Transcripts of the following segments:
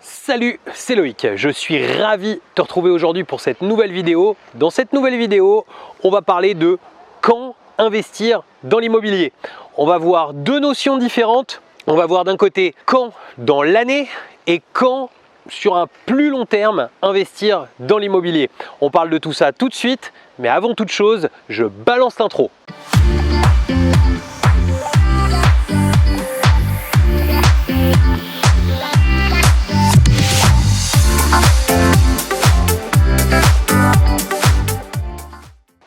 Salut, c'est Loïc, je suis ravi de te retrouver aujourd'hui pour cette nouvelle vidéo. Dans cette nouvelle vidéo, on va parler de quand investir dans l'immobilier. On va voir deux notions différentes. On va voir d'un côté quand dans l'année et quand sur un plus long terme investir dans l'immobilier. On parle de tout ça tout de suite, mais avant toute chose, je balance l'intro.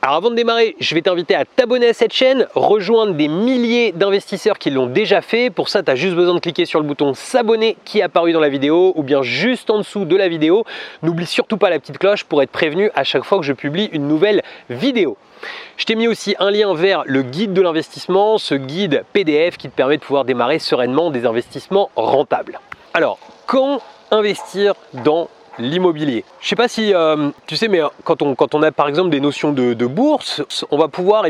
Alors avant de démarrer, je vais t'inviter à t'abonner à cette chaîne, rejoindre des milliers d'investisseurs qui l'ont déjà fait. Pour ça, tu as juste besoin de cliquer sur le bouton s'abonner qui est apparu dans la vidéo ou bien juste en dessous de la vidéo. N'oublie surtout pas la petite cloche pour être prévenu à chaque fois que je publie une nouvelle vidéo. Je t'ai mis aussi un lien vers le guide de l'investissement, ce guide PDF qui te permet de pouvoir démarrer sereinement des investissements rentables. Alors, quand investir dans l'immobilier? Je sais pas si tu sais, mais quand on a par exemple des notions de bourse, on va pouvoir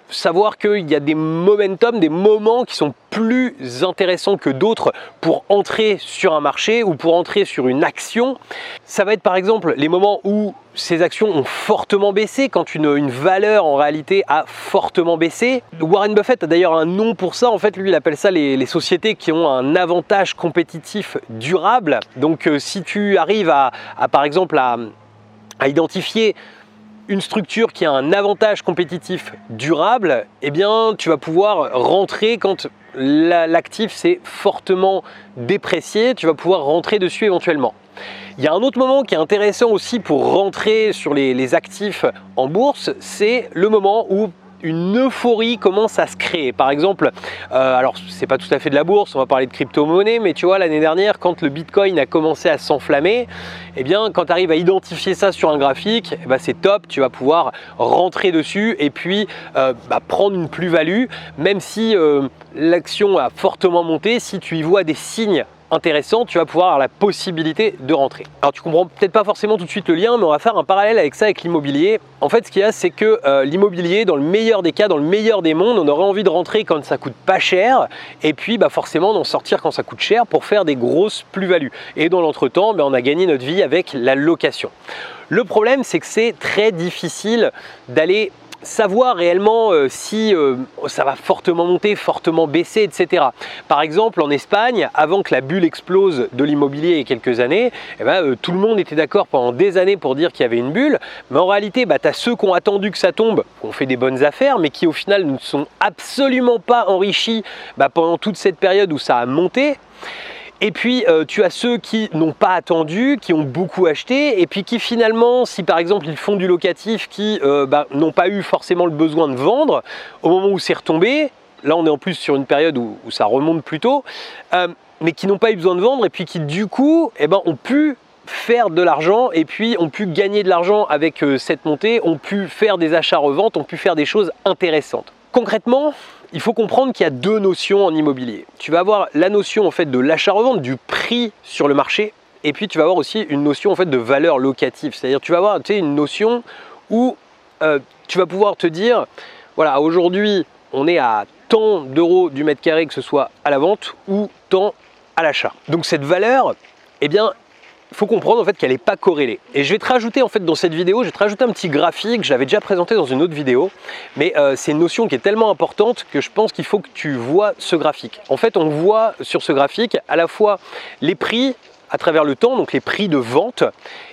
savoir qu'il y a des momentum, des moments qui sont plus intéressants que d'autres pour entrer sur un marché ou pour entrer sur une action. Ça va être par exemple les moments où ces actions ont fortement baissé, quand une valeur en réalité a fortement baissé. Warren Buffett a d'ailleurs un nom pour ça, en fait lui il appelle ça les sociétés qui ont un avantage compétitif durable. Donc si tu arrives par exemple à identifier une structure qui a un avantage compétitif durable, eh bien tu vas pouvoir rentrer quand l'actif s'est fortement déprécié, tu vas pouvoir rentrer dessus éventuellement. Il y a un autre moment qui est intéressant aussi pour rentrer sur les actifs en bourse, c'est le moment où une euphorie commence à se créer. Par exemple, alors c'est pas tout à fait de la bourse, on va parler de crypto-monnaie, mais tu vois l'année dernière quand le Bitcoin a commencé à s'enflammer, eh bien quand tu arrives à identifier ça sur un graphique, eh ben, c'est top, tu vas pouvoir rentrer dessus et puis prendre une plus-value, même si l'action a fortement monté, si tu y vois des signes intéressant, tu vas pouvoir avoir la possibilité de rentrer. Alors tu comprends peut-être pas forcément tout de suite le lien, mais on va faire un parallèle avec ça, avec l'immobilier. En fait, ce qu'il y a, c'est que l'immobilier, dans le meilleur des cas, dans le meilleur des mondes, on aurait envie de rentrer quand ça coûte pas cher, et puis forcément d'en sortir quand ça coûte cher pour faire des grosses plus-values. Et dans l'entretemps, on a gagné notre vie avec la location. Le problème, c'est que c'est très difficile d'aller savoir réellement si ça va fortement monter, fortement baisser, etc. Par exemple, en Espagne, avant que la bulle explose de l'immobilier il y a quelques années, tout le monde était d'accord pendant des années pour dire qu'il y avait une bulle, mais en réalité, tu as ceux qui ont attendu que ça tombe, qui ont fait des bonnes affaires, mais qui au final ne sont absolument pas enrichis pendant toute cette période où ça a monté. Et puis tu as ceux qui n'ont pas attendu, qui ont beaucoup acheté et puis qui finalement, si par exemple ils font du locatif, qui n'ont pas eu forcément le besoin de vendre, au moment où c'est retombé, là on est en plus sur une période où ça remonte plutôt, mais qui n'ont pas eu besoin de vendre et puis qui du coup ont pu faire de l'argent et puis ont pu gagner de l'argent avec cette montée, ont pu faire des achats-reventes, ont pu faire des choses intéressantes. Concrètement, il faut comprendre qu'il y a deux notions en immobilier. Tu vas avoir la notion en fait de l'achat-revente, du prix sur le marché, et puis tu vas avoir aussi une notion en fait de valeur locative. C'est-à-dire tu vas avoir une notion où tu vas pouvoir te dire, voilà, aujourd'hui on est à tant d'euros du mètre carré, que ce soit à la vente ou tant à l'achat. Donc cette valeur, eh bien, il faut comprendre en fait qu'elle n'est pas corrélée. Et je vais te rajouter en fait dans cette vidéo, je vais te rajouter un petit graphique, je l'avais déjà présenté dans une autre vidéo, mais c'est une notion qui est tellement importante que je pense qu'il faut que tu vois ce graphique. En fait, on voit sur ce graphique à la fois les prix à travers le temps, donc les prix de vente,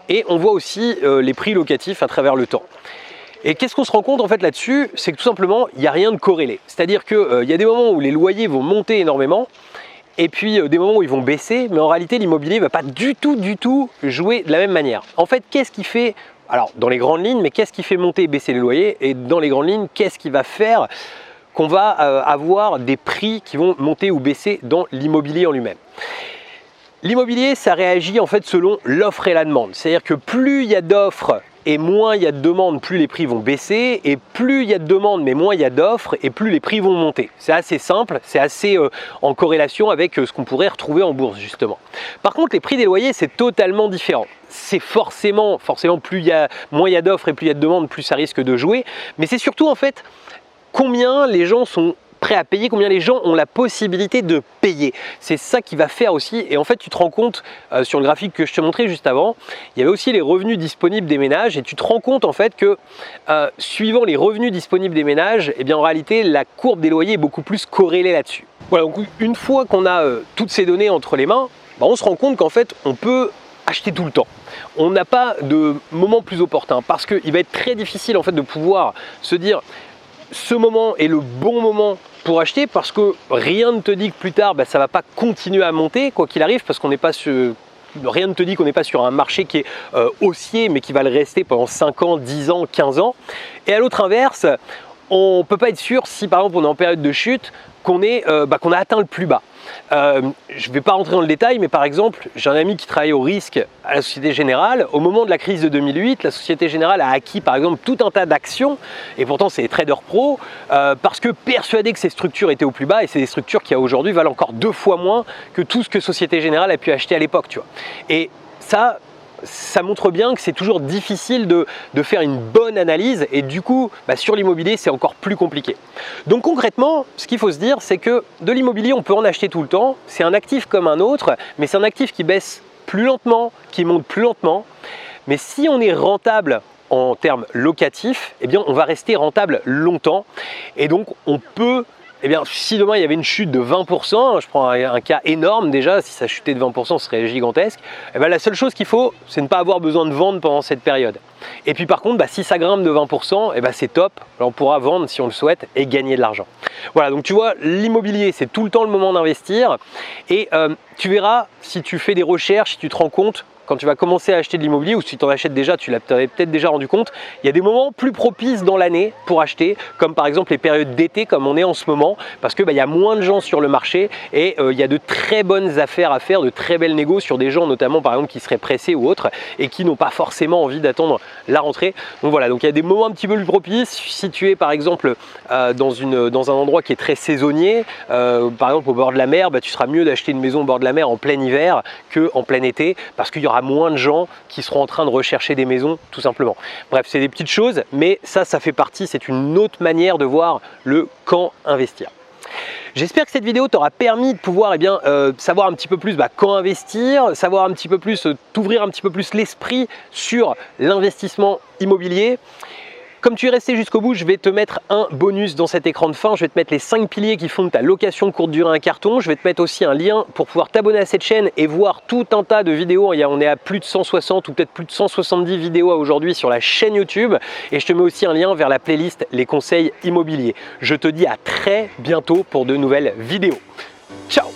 et on voit aussi les prix locatifs à travers le temps. Et qu'est-ce qu'on se rend compte en fait là-dessus? C'est que tout simplement, il n'y a rien de corrélé. C'est-à-dire qu'il y a des moments où les loyers vont monter énormément, et puis des moments où ils vont baisser, mais en réalité l'immobilier ne va pas du tout jouer de la même manière. En fait, qu'est-ce qui fait, alors dans les grandes lignes, mais qu'est-ce qui fait monter et baisser les loyers? Et dans les grandes lignes, qu'est-ce qui va faire qu'on va avoir des prix qui vont monter ou baisser dans l'immobilier en lui-même? L'immobilier, ça réagit en fait selon l'offre et la demande. C'est-à-dire que plus il y a d'offres et moins il y a de demandes, plus les prix vont baisser, et plus il y a de demandes mais moins il y a d'offres, et plus les prix vont monter. C'est assez simple, c'est assez en corrélation avec ce qu'on pourrait retrouver en bourse justement. Par contre, les prix des loyers, c'est totalement différent. C'est forcément moins il y a d'offres et plus il y a de demandes, plus ça risque de jouer, mais c'est surtout en fait combien les gens sont prêts à payer, combien les gens ont la possibilité de payer. C'est ça qui va faire aussi, et en fait tu te rends compte sur le graphique que je te montrais juste avant, il y avait aussi les revenus disponibles des ménages, et tu te rends compte en fait que suivant les revenus disponibles des ménages, eh bien en réalité la courbe des loyers est beaucoup plus corrélée là-dessus. Voilà, donc une fois qu'on a toutes ces données entre les mains, on se rend compte qu'en fait on peut acheter tout le temps. On n'a pas de moment plus opportun parce qu'il va être très difficile en fait de pouvoir se dire ce moment est le bon moment pour acheter, parce que rien ne te dit que plus tard ça va pas continuer à monter quoi qu'il arrive, parce qu'on n'est pas sur... Rien ne te dit qu'on n'est pas sur un marché qui est haussier mais qui va le rester pendant 5 ans, 10 ans, 15 ans. Et à l'autre inverse, on ne peut pas être sûr si par exemple on est en période de chute qu'on a atteint le plus bas. Je ne vais pas rentrer dans le détail, mais par exemple, j'ai un ami qui travaille au risque à la Société Générale. Au moment de la crise de 2008, la Société Générale a acquis par exemple tout un tas d'actions, et pourtant c'est des traders pro, parce que persuadés que ces structures étaient au plus bas, et c'est des structures qui aujourd'hui valent encore 2 fois moins que tout ce que Société Générale a pu acheter à l'époque, tu vois. Et ça montre bien que c'est toujours difficile de faire une bonne analyse, et du coup sur l'immobilier c'est encore plus compliqué. Donc concrètement, ce qu'il faut se dire, c'est que de l'immobilier on peut en acheter tout le temps, c'est un actif comme un autre, mais c'est un actif qui baisse plus lentement, qui monte plus lentement, mais si on est rentable en termes locatifs, eh bien on va rester rentable longtemps, et donc on peut... Eh bien, si demain il y avait une chute de 20%, je prends un cas énorme déjà, si ça chutait de 20%, ce serait gigantesque, eh bien, la seule chose qu'il faut, c'est ne pas avoir besoin de vendre pendant cette période. Et puis par contre, si ça grimpe de 20%, eh bien, c'est top, on pourra vendre si on le souhaite et gagner de l'argent. Voilà, donc tu vois, l'immobilier, c'est tout le temps le moment d'investir, et tu verras, si tu fais des recherches, si tu te rends compte, quand tu vas commencer à acheter de l'immobilier, ou si tu en achètes déjà, tu l'avais peut-être déjà rendu compte, il y a des moments plus propices dans l'année pour acheter, comme par exemple les périodes d'été comme on est en ce moment, parce que il y a moins de gens sur le marché, et il y a de très bonnes affaires à faire, de très belles négos sur des gens notamment par exemple qui seraient pressés ou autres, et qui n'ont pas forcément envie d'attendre la rentrée. Donc voilà, donc il y a des moments un petit peu plus propices. Si tu es par exemple dans un endroit qui est très saisonnier, par exemple au bord de la mer, tu seras mieux d'acheter une maison au bord de la mer en plein hiver qu'en plein été, parce qu'il y aura moins de gens qui seront en train de rechercher des maisons tout simplement. Bref, c'est des petites choses, mais ça fait partie, c'est une autre manière de voir le quand investir. J'espère que cette vidéo t'aura permis de pouvoir savoir un petit peu plus quand investir, savoir un petit peu plus, t'ouvrir un petit peu plus l'esprit sur l'investissement immobilier. Comme tu es resté jusqu'au bout, je vais te mettre un bonus dans cet écran de fin. Je vais te mettre les 5 piliers qui font de ta location courte durée un carton. Je vais te mettre aussi un lien pour pouvoir t'abonner à cette chaîne et voir tout un tas de vidéos. On est à plus de 160 ou peut-être plus de 170 vidéos aujourd'hui sur la chaîne YouTube. Et je te mets aussi un lien vers la playlist Les conseils immobiliers. Je te dis à très bientôt pour de nouvelles vidéos. Ciao!